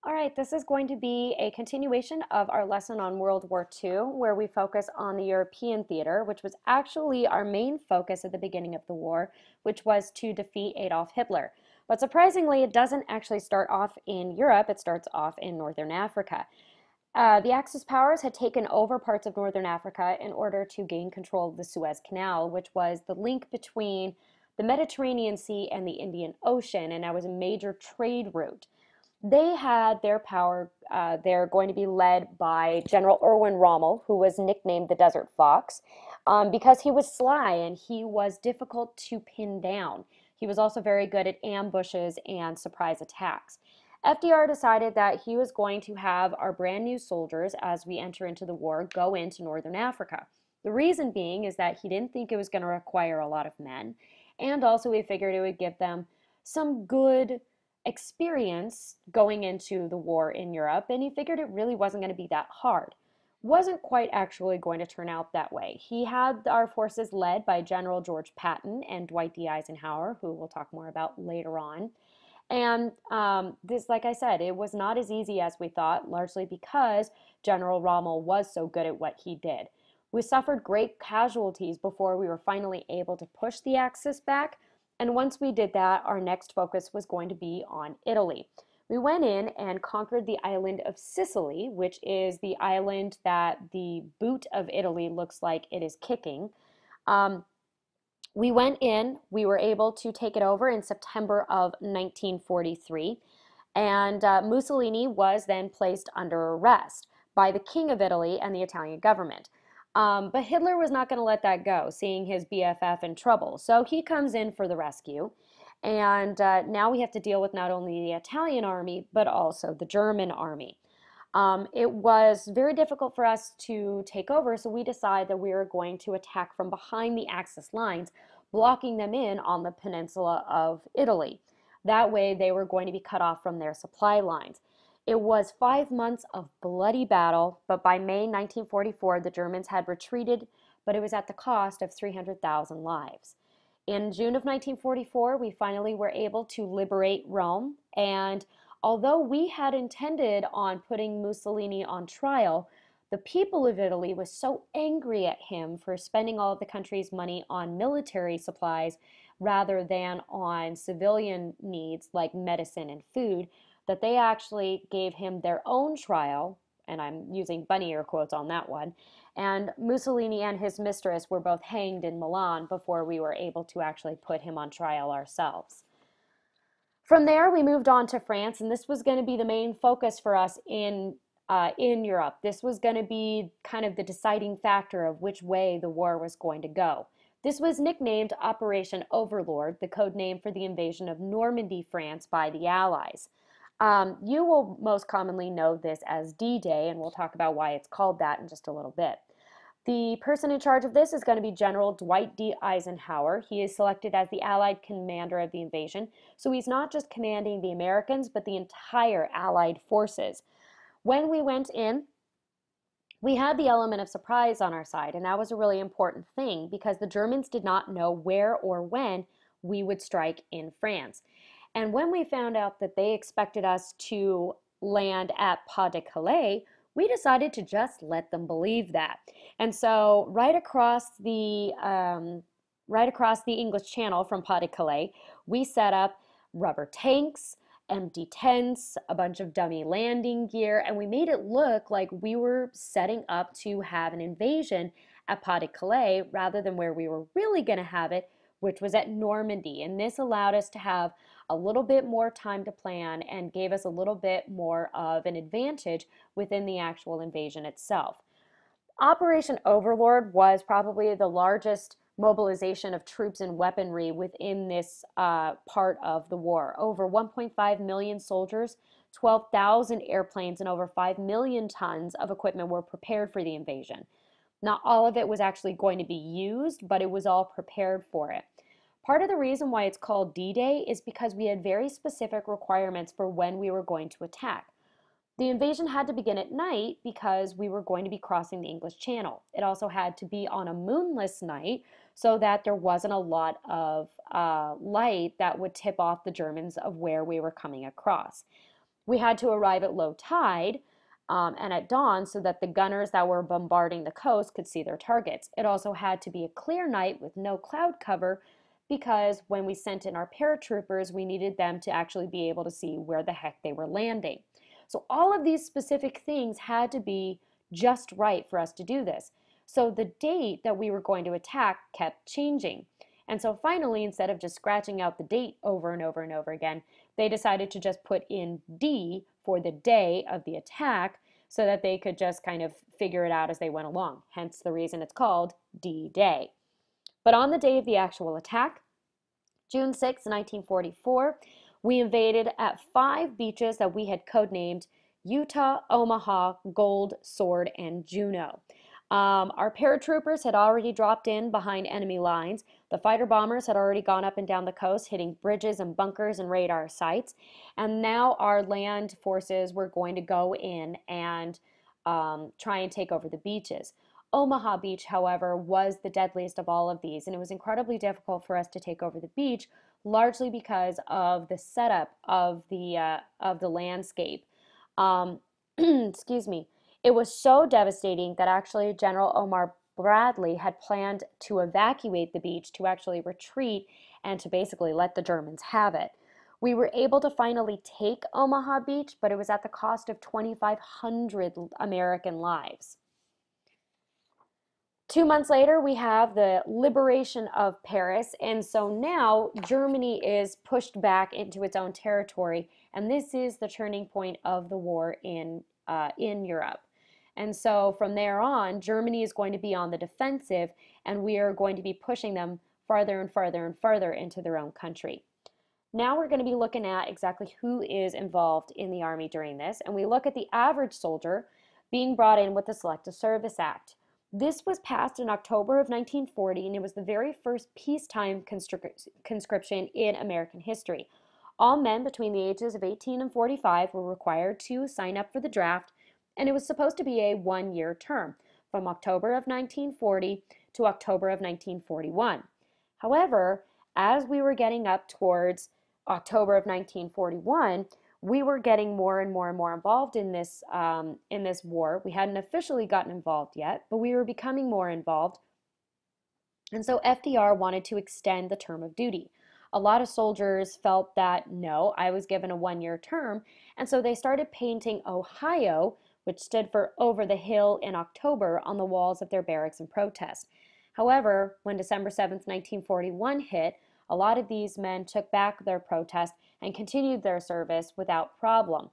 All right, this is going to be a continuation of our lesson on World War II, where we focus on the European theater, which was actually our main focus at the beginning of the war, which was to defeat Adolf Hitler. But surprisingly, it doesn't actually start off in Europe, it starts off in Northern Africa. The Axis powers had taken over parts of Northern Africa in order to gain control of the Suez Canal, which was the link between the Mediterranean Sea and the Indian Ocean, and that was a major trade route. They had their power, they're going to be led by General Erwin Rommel, who was nicknamed the Desert Fox, because he was sly and he was difficult to pin down. He was also very good at ambushes and surprise attacks. FDR decided that he was going to have our brand new soldiers, as we enter into the war, go into Northern Africa. The reason being is that he didn't think it was going to require a lot of men, and also he figured it would give them some good experience going into the war in Europe, and he figured it really wasn't going to be that hard. Wasn't quite actually going to turn out that way. He had our forces led by General George Patton and Dwight D. Eisenhower, who we'll talk more about later on. And this, like I said, it was not as easy as we thought, largely because General Rommel was so good at what he did. We suffered great casualties before we were finally able to push the Axis back, and once we did that, our next focus was going to be on Italy. We went in and conquered the island of Sicily, which is the island that the boot of Italy looks like it is kicking. Um, we went in, we were able to take it over in September of 1943, and Mussolini was then placed under arrest by the King of Italy and the Italian government. But Hitler was not going to let that go, seeing his BFF in trouble. So he comes in for the rescue. And now we have to deal with not only the Italian army, but also the German army. It was very difficult for us to take over, so we decided that we were going to attack from behind the Axis lines, blocking them in on the peninsula of Italy. That way, they were going to be cut off from their supply lines. It was 5 months of bloody battle, but by May 1944, the Germans had retreated, but it was at the cost of 300,000 lives. In June of 1944, we finally were able to liberate Rome, and although we had intended on putting Mussolini on trial, the people of Italy was so angry at him for spending all of the country's money on military supplies rather than on civilian needs like medicine and food that they actually gave him their own trial, and I'm using bunny ear quotes on that one, and Mussolini and his mistress were both hanged in Milan before we were able to actually put him on trial ourselves. From there, we moved on to France, and this was going to be the main focus for us in Europe. This was going to be kind of the deciding factor of which way the war was going to go. This was nicknamed Operation Overlord, the code name for the invasion of Normandy, France by the Allies. You will most commonly know this as D-Day, and we'll talk about why it's called that in just a little bit. The person in charge of this is going to be General Dwight D. Eisenhower. He is selected as the Allied commander of the invasion, so he's not just commanding the Americans, but the entire Allied forces. When we went in, we had the element of surprise on our side, and that was a really important thing because the Germans did not know where or when we would strike in France. And when we found out that they expected us to land at Pas de Calais, we decided to just let them believe that. And so right across the English Channel from Pas de Calais, we set up rubber tanks, empty tents, a bunch of dummy landing gear, and we made it look like we were setting up to have an invasion at Pas de Calais rather than where we were really going to have it, which was at Normandy. And this allowed us to have a little bit more time to plan and gave us a little bit more of an advantage within the actual invasion itself. Operation Overlord was probably the largest mobilization of troops and weaponry within this part of the war. Over 1.5 million soldiers, 12,000 airplanes, and over 5 million tons of equipment were prepared for the invasion. Not all of it was actually going to be used, but it was all prepared for it. Part of the reason why it's called D-Day is because we had very specific requirements for when we were going to attack. The invasion had to begin at night because we were going to be crossing the English Channel. It also had to be on a moonless night so that there wasn't a lot of light that would tip off the Germans of where we were coming across. We had to arrive at low tide and at dawn so that the gunners that were bombarding the coast could see their targets. It also had to be a clear night with no cloud cover because when we sent in our paratroopers, we needed them to actually be able to see where the heck they were landing. So all of these specific things had to be just right for us to do this. So the date that we were going to attack kept changing. And so finally, instead of just scratching out the date over and over and over again, they decided to just put in D for the day of the attack so that they could just kind of figure it out as they went along. Hence the reason it's called D-Day. But on the day of the actual attack, June 6, 1944, we invaded at 5 beaches that we had codenamed Utah, Omaha, Gold, Sword, and Juno. Our paratroopers had already dropped in behind enemy lines. The fighter bombers had already gone up and down the coast, hitting bridges and bunkers and radar sites. And now our land forces were going to go in and try and take over the beaches. Omaha Beach, however, was the deadliest of all of these, and it was incredibly difficult for us to take over the beach, largely because of the setup of the landscape. Excuse me. It was so devastating that actually General Omar Bradley had planned to evacuate the beach, to actually retreat, and to basically let the Germans have it. We were able to finally take Omaha Beach, but it was at the cost of 2,500 American lives. 2 months later, we have the liberation of Paris, and so now Germany is pushed back into its own territory, and this is the turning point of the war in Europe. And so from there on, Germany is going to be on the defensive, and we are going to be pushing them farther and farther and farther into their own country. Now we're going to be looking at exactly who is involved in the Army during this, and we look at the average soldier being brought in with the Selective Service Act. This was passed in October of 1940, and it was the very first peacetime conscription in American history. All men between the ages of 18 and 45 were required to sign up for the draft, and it was supposed to be a one-year term, from October of 1940 to October of 1941. However, as we were getting up towards October of 1941, we were getting more and more and more involved in this war. We hadn't officially gotten involved yet, but we were becoming more involved. And so FDR wanted to extend the term of duty. A lot of soldiers felt that, no, I was given a one-year term, and so they started painting Ohio, which stood for Over the Hill in October, on the walls of their barracks in protest. However, when December 7th, 1941 hit, a lot of these men took back their protest and continued their service without problem.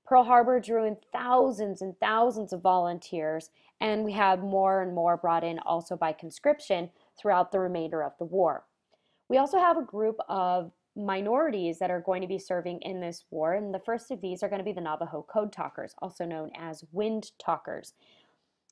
Pearl Harbor drew in thousands and thousands of volunteers, and we had more and more brought in also by conscription throughout the remainder of the war. We also have a group of minorities that are going to be serving in this war, and the first of these are going to be the Navajo Code Talkers, also known as Wind Talkers.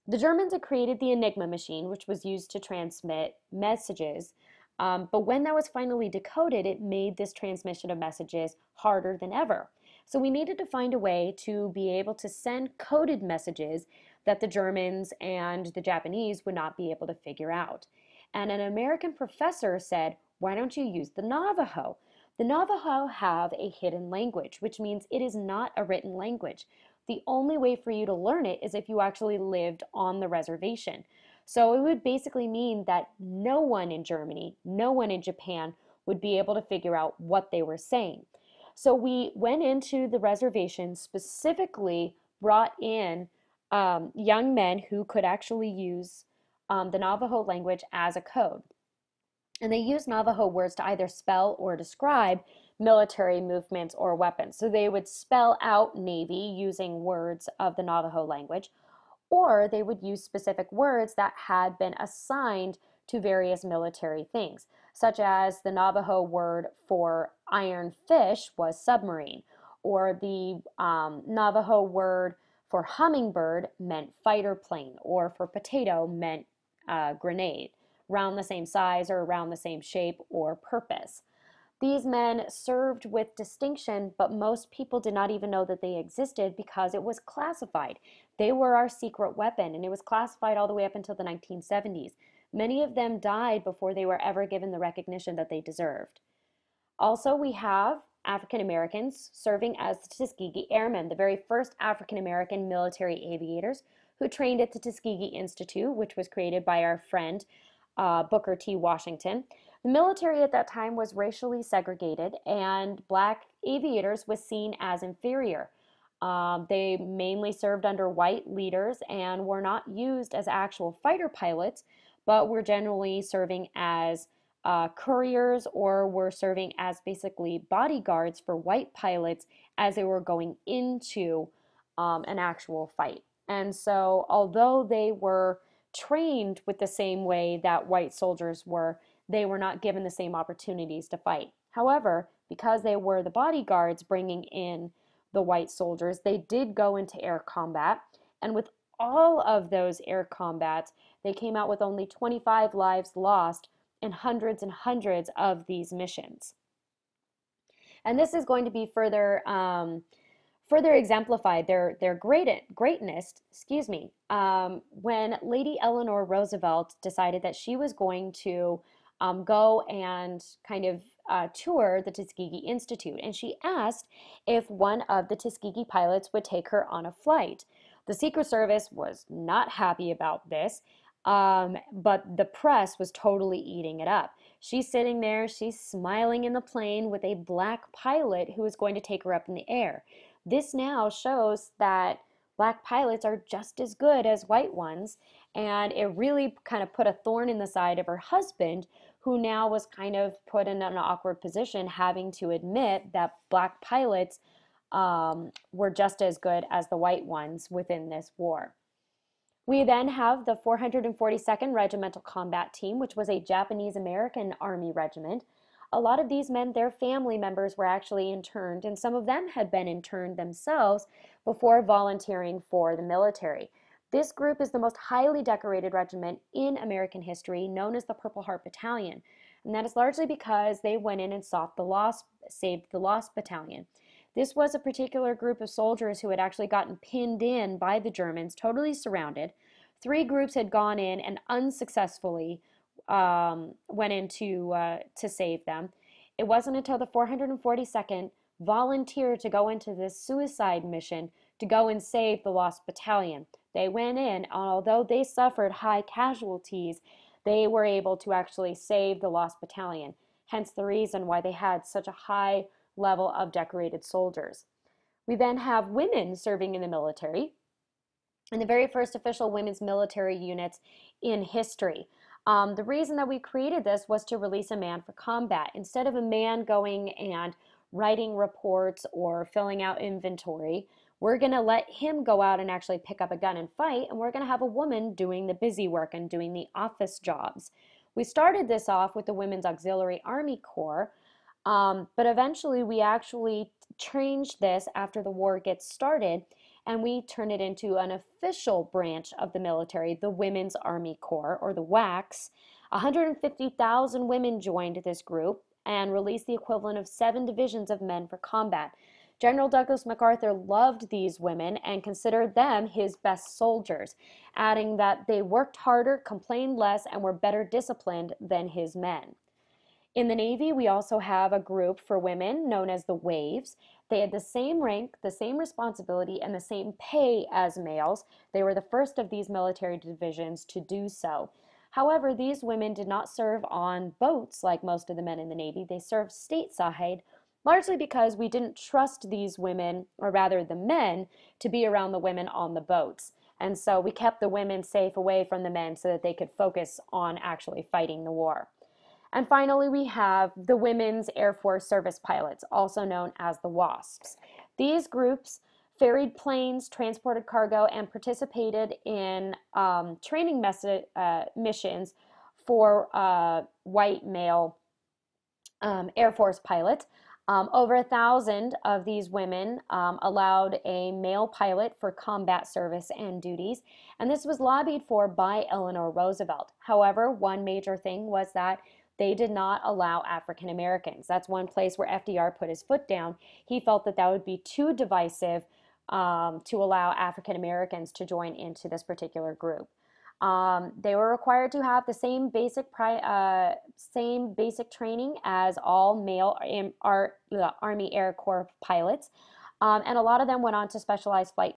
The Germans had created the Enigma machine, which was used to transmit messages. But when that was finally decoded, it made this transmission of messages harder than ever. So we needed to find a way to be able to send coded messages that the Germans and the Japanese would not be able to figure out. And an American professor said, why don't you use the Navajo? The Navajo have a hidden language, which means it is not a written language. The only way for you to learn it is if you actually lived on the reservation. So it would basically mean that no one in Germany, no one in Japan would be able to figure out what they were saying. So we went into the reservation, specifically brought in young men who could actually use the Navajo language as a code. And they used Navajo words to either spell or describe military movements or weapons. So they would spell out Navy using words of the Navajo language, or they would use specific words that had been assigned to various military things, such as the Navajo word for iron fish was submarine, or the Navajo word for hummingbird meant fighter plane, or for potato meant grenade, around the same size or around the same shape or purpose. These men served with distinction, but most people did not even know that they existed because it was classified. They were our secret weapon, and it was classified all the way up until the 1970s. Many of them died before they were ever given the recognition that they deserved. Also, we have African Americans serving as the Tuskegee Airmen, the very first African American military aviators who trained at the Tuskegee Institute, which was created by our friend Booker T. Washington. The military at that time was racially segregated, and black aviators was seen as inferior. They mainly served under white leaders and were not used as actual fighter pilots, but were generally serving as couriers or were serving as basically bodyguards for white pilots as they were going into an actual fight. And so, although they were trained with the same way that white soldiers were, they were not given the same opportunities to fight. However, because they were the bodyguards bringing in the white soldiers, they did go into air combat. And with all of those air combats, they came out with only 25 lives lost in hundreds and hundreds of these missions. And this is going to be further exemplified their greatness, when Lady Eleanor Roosevelt decided that she was going to go and kind of tour the Tuskegee Institute, and she asked if one of the Tuskegee pilots would take her on a flight. The Secret Service was not happy about this, but the press was totally eating it up. She's sitting there, she's smiling in the plane with a black pilot who is going to take her up in the air. This now shows that black pilots are just as good as white ones, and it really kind of put a thorn in the side of her husband, who now was kind of put in an awkward position, having to admit that black pilots were just as good as the white ones within this war. We then have the 442nd Regimental Combat Team, which was a Japanese American Army regiment. A lot of these men, their family members were actually interned, and some of them had been interned themselves before volunteering for the military. This group is the most highly decorated regiment in American history, known as the Purple Heart Battalion. And that is largely because they went in and saved the Lost Battalion. This was a particular group of soldiers who had actually gotten pinned in by the Germans, totally surrounded. 3 groups had gone in and unsuccessfully went in to save them. It wasn't until the 442nd volunteered to go into this suicide mission to go and save the Lost Battalion. They went in, and although they suffered high casualties, they were able to actually save the Lost Battalion, hence the reason why they had such a high level of decorated soldiers. We then have women serving in the military, and the very first official women's military units in history. The reason that we created this was to release a man for combat. Instead of a man going and writing reports or filling out inventory, we're going to let him go out and actually pick up a gun and fight, and we're going to have a woman doing the busy work and doing the office jobs. We started this off with the Women's Auxiliary Army Corps, but eventually we actually changed this after the war gets started, and we turned it into an official branch of the military, the Women's Army Corps, or the WACs. 150,000 women joined this group and released the equivalent of 7 divisions of men for combat. General Douglas MacArthur loved these women and considered them his best soldiers, adding that they worked harder, complained less, and were better disciplined than his men. In the Navy, we also have a group for women known as the Waves. They had the same rank, the same responsibility, and the same pay as males. They were the first of these military divisions to do so. However, these women did not serve on boats like most of the men in the Navy. They served stateside, largely because we didn't trust these women, or rather the men, to be around the women on the boats. And so we kept the women safe away from the men so that they could focus on actually fighting the war. And finally, we have the Women's Air Force Service Pilots, also known as the WASPs. These groups ferried planes, transported cargo, and participated in training missions for white male Air Force pilots. Over 1,000 of these women allowed a male pilot for combat service and duties, and this was lobbied for by Eleanor Roosevelt. However, one major thing was that they did not allow African Americans. That's one place where FDR put his foot down. He felt that that would be too divisive to allow African Americans to join into this particular group. They were required to have the same basic training as all male Army Air Corps pilots, and a lot of them went on to specialized flight